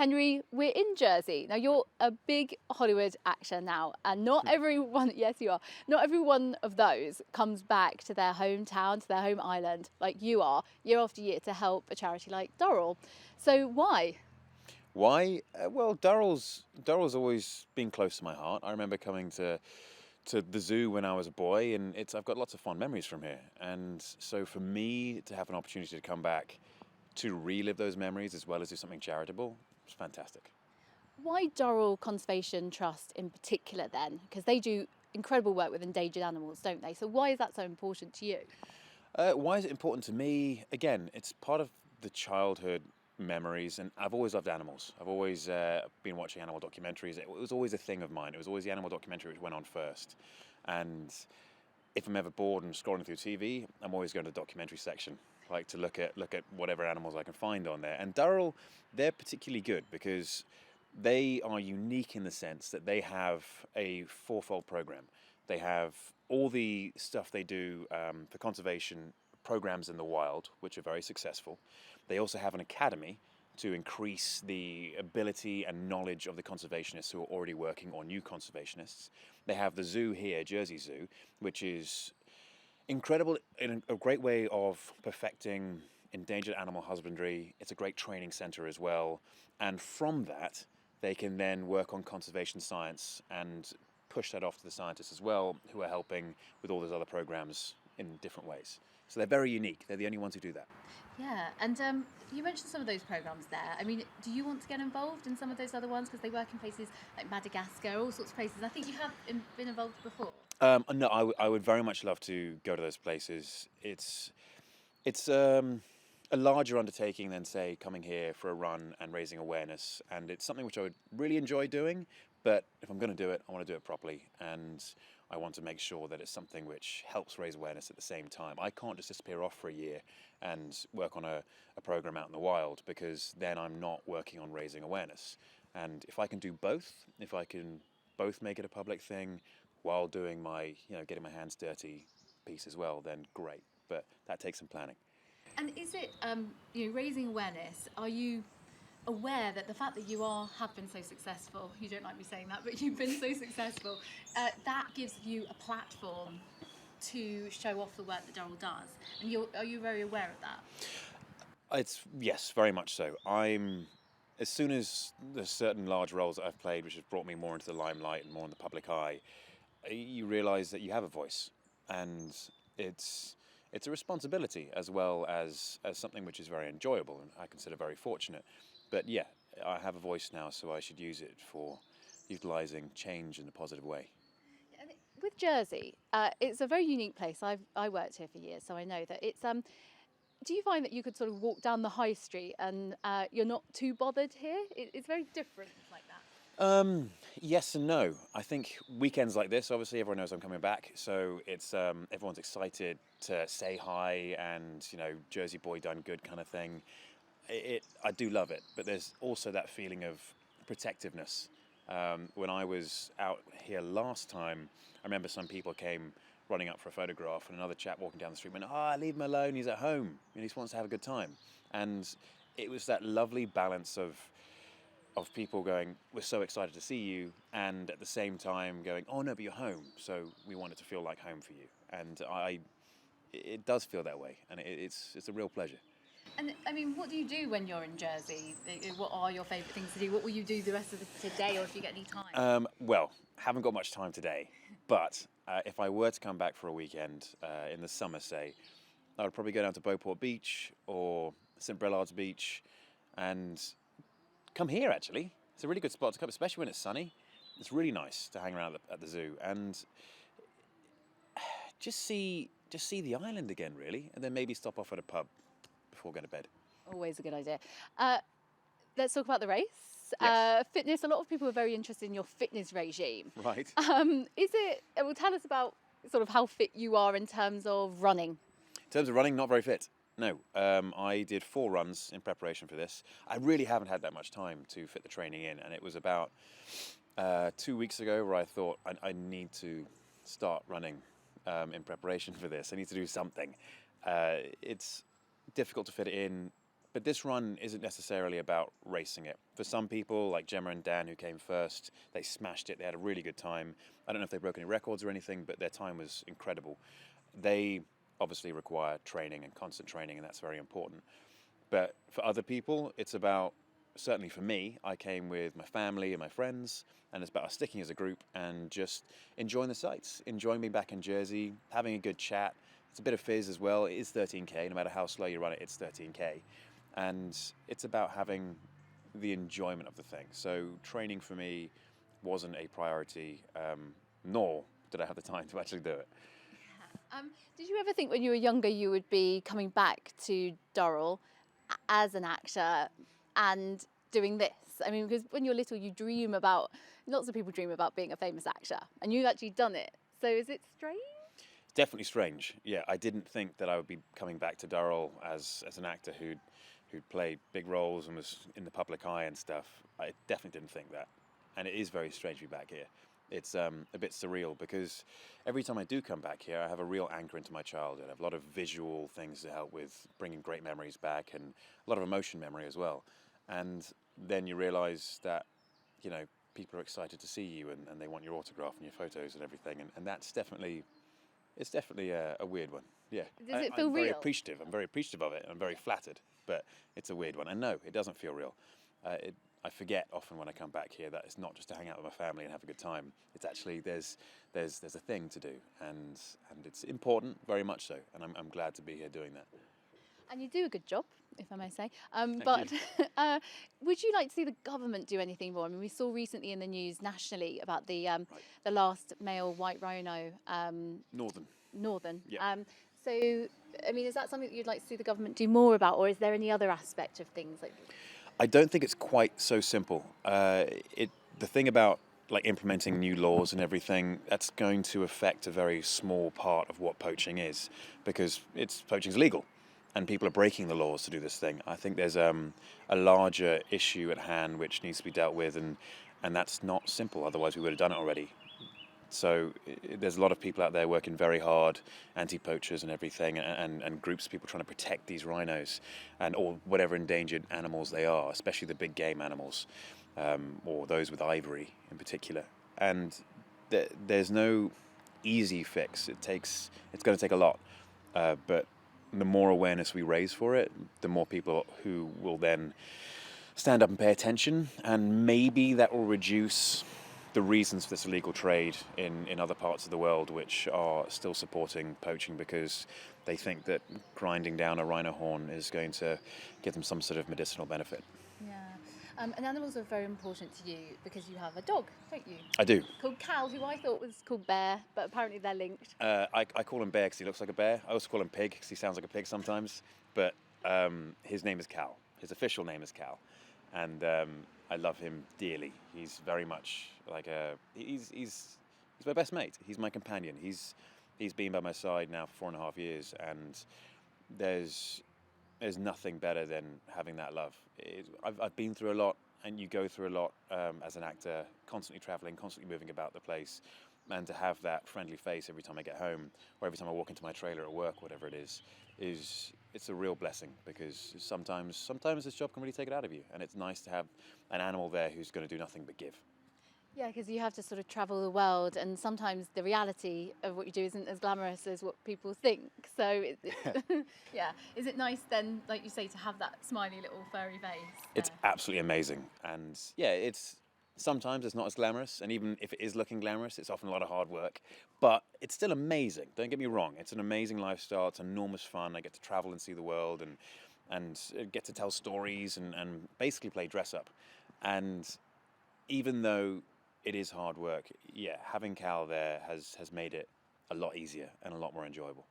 Henry, we're in Jersey. Now, you're a big Hollywood actor now, and not everyone, yes, you are, not every one of those comes back to their hometown, to their home island, like you are, year after year, to help a charity like Doral. So why? Why? Well, Durrell's always been close to my heart. I remember coming to the zoo when I was a boy, and I've got lots of fond memories from here. And so for me to have an opportunity to come back to relive those memories as well as do something charitable, it's fantastic. Why Durrell Conservation Trust in particular then? Because they do incredible work with endangered animals, don't they? So why is that so important to you? Why is it important to me? Again, it's part of the childhood memories, and I've always loved animals. I've always been watching animal documentaries. It was always a thing of mine. It was always the animal documentary which went on first. And if I'm ever bored and scrolling through TV, I'm always going to the documentary section, like to look at whatever animals I can find on there. And Doral, they're particularly good because they are unique in the sense that they have a fourfold program. They have all the stuff they do for conservation programs in the wild, which are very successful. They also have an academy to increase the ability and knowledge of the conservationists who are already working, or new conservationists. They have the zoo here, Jersey Zoo, which is incredible in a great way of perfecting endangered animal husbandry. It's a great training center as well. And from that, they can then work on conservation science and push that off to the scientists as well, who are helping with all those other programs in different ways. So they're very unique. They're the only ones who do that. Yeah, and you mentioned some of those programs there. I mean, do you want to get involved in some of those other ones? Because they work in places like Madagascar, all sorts of places. I think you have been involved before. No, I would very much love to go to those places. It's a larger undertaking than, say, coming here for a run and raising awareness. And it's something which I would really enjoy doing. But if I'm going to do it, I want to do it properly. And I want to make sure that it's something which helps raise awareness at the same time. I can't just disappear off for a year and work on a program out in the wild, because then I'm not working on raising awareness. And if I can do both, if I can both make it a public thing while doing my, getting my hands dirty piece as well, then great. But that takes some planning. And is it, raising awareness? Are you aware that the fact that you have been so successful, you don't like me saying that, but you've been so successful, that gives you a platform to show off the work that Doral does? And are you very aware of that? Yes, very much so. As soon as there's certain large roles that I've played, which has brought me more into the limelight and more in the public eye, you realise that you have a voice, and it's a responsibility as well as something which is very enjoyable and I consider very fortunate. But yeah, I have a voice now, so I should use it for utilising change in a positive way. With Jersey, it's a very unique place. I worked here for years, so I know that it's. Do you find that you could sort of walk down the high street and you're not too bothered here? It's very different like that. Yes and no. I think weekends like this, obviously everyone knows I'm coming back, so it's everyone's excited to say hi and Jersey boy done good kind of thing. I do love it, but there's also that feeling of protectiveness. When I was out here last time, I remember some people came running up for a photograph, and another chap walking down the street went, leave him alone, he's at home, he just wants to have a good time. And it was that lovely balance of people going, we're so excited to see you, and at the same time going, oh no, but you're home, so we want it to feel like home for you. And it does feel that way, and it's a real pleasure. And I mean, what do you do when you're in Jersey? What are your favourite things to do? What will you do the rest of the day, or if you get any time? Well, haven't got much time today, but if I were to come back for a weekend in the summer, say, I would probably go down to Beauport Beach or St. Brillard's Beach and come here, actually. It's a really good spot to come, especially when it's sunny. It's really nice to hang around at the zoo and just see the island again, really, and then maybe stop off at a pub before going to bed. Always a good idea. Let's talk about the race. Yes. Fitness. A lot of people are very interested in your fitness regime. Right. Well, tell us about sort of how fit you are in terms of running. In terms of running, not very fit. No. I did 4 runs in preparation for this. I really haven't had that much time to fit the training in, and it was about 2 weeks ago where I thought I need to start running in preparation for this. I need to do something. It's difficult to fit it in But this run isn't necessarily about racing it. For some people, like Gemma and Dan, who came first, they smashed it. They had a really good time. I don't know if they broke any records or anything, but their time was incredible. They obviously require training and constant training, and that's very important. But for other people, it's about, certainly for me, I came with my family and my friends, and it's about us sticking as a group and just enjoying the sights, enjoying being back in Jersey, having a good chat. It's a bit of fizz as well. It is 13K, no matter how slow you run it, it's 13K. And it's about having the enjoyment of the thing. So training for me wasn't a priority, nor did I have the time to actually do it. Did you ever think when you were younger you would be coming back to Doral as an actor and doing this? I mean, because when you're little, you dream about, lots of people dream about being a famous actor, and you've actually done it. So is it strange? Definitely strange. Yeah, I didn't think that I would be coming back to Doral as an actor who'd played big roles and was in the public eye and stuff. I definitely didn't think that. And it is very strange to be back here. It's a bit surreal because every time I do come back here, I have a real anchor into my childhood. I have a lot of visual things to help with bringing great memories back and a lot of emotion memory as well. And then you realise that, you know, people are excited to see you and they want your autograph and your photos and everything. And that's definitely, it's definitely a weird one. Yeah. Does it feel I'm real? very appreciative. I'm very appreciative of it. I'm very flattered, but it's a weird one. And no, it doesn't feel real. I forget often when I come back here that it's not just to hang out with my family and have a good time. It's actually there's a thing to do, and it's important, very much so. And I'm glad to be here doing that. And you do a good job, if I may say. Thank But you. would you like to see the government do anything more? I mean, we saw recently in the news nationally about the Right. the last male white rhino, northern. Yeah. So, I mean, is that something that you'd like to see the government do more about, or is there any other aspect of things like? I don't think it's quite so simple. The thing about like implementing new laws and everything, that's going to affect a very small part of what poaching is, because poaching's illegal, and people are breaking the laws to do this thing. I think there's a larger issue at hand which needs to be dealt with, and that's not simple. Otherwise, we would have done it already. So there's a lot of people out there working very hard, anti-poachers and everything, and groups of people trying to protect these rhinos or whatever endangered animals they are, especially the big game animals, or those with ivory in particular. And there's no easy fix. It's going to take a lot, but the more awareness we raise for it, the more people who will then stand up and pay attention, and maybe that will reduce the reasons for this illegal trade in other parts of the world which are still supporting poaching because they think that grinding down a rhino horn is going to give them some sort of medicinal benefit. Yeah. And animals are very important to you because you have a dog, don't you? I do. Called Cal, who I thought was called Bear, but apparently they're linked. I call him Bear because he looks like a bear. I also call him Pig because he sounds like a pig sometimes. But his name is Cal. His official name is Cal. And I love him dearly. He's very much like he's my best mate. He's my companion. He's been by my side now for 4.5 years, and there's nothing better than having that love. I've been through a lot, and you go through a lot as an actor, constantly traveling, constantly moving about the place, and to have that friendly face every time I get home, or every time I walk into my trailer at work, whatever it is it's a real blessing, because sometimes this job can really take it out of you, and it's nice to have an animal there who's going to do nothing but give. Yeah, because you have to sort of travel the world, and sometimes the reality of what you do isn't as glamorous as what people think. So, yeah. Is it nice then, like you say, to have that smiley little furry face? It's absolutely amazing, and yeah, sometimes it's not as glamorous, and even if it is looking glamorous, it's often a lot of hard work, but it's still amazing. Don't get me wrong, it's an amazing lifestyle. It's enormous fun. I get to travel and see the world, and get to tell stories and basically play dress up. And even though it is hard work, yeah, having Cal there has made it a lot easier and a lot more enjoyable.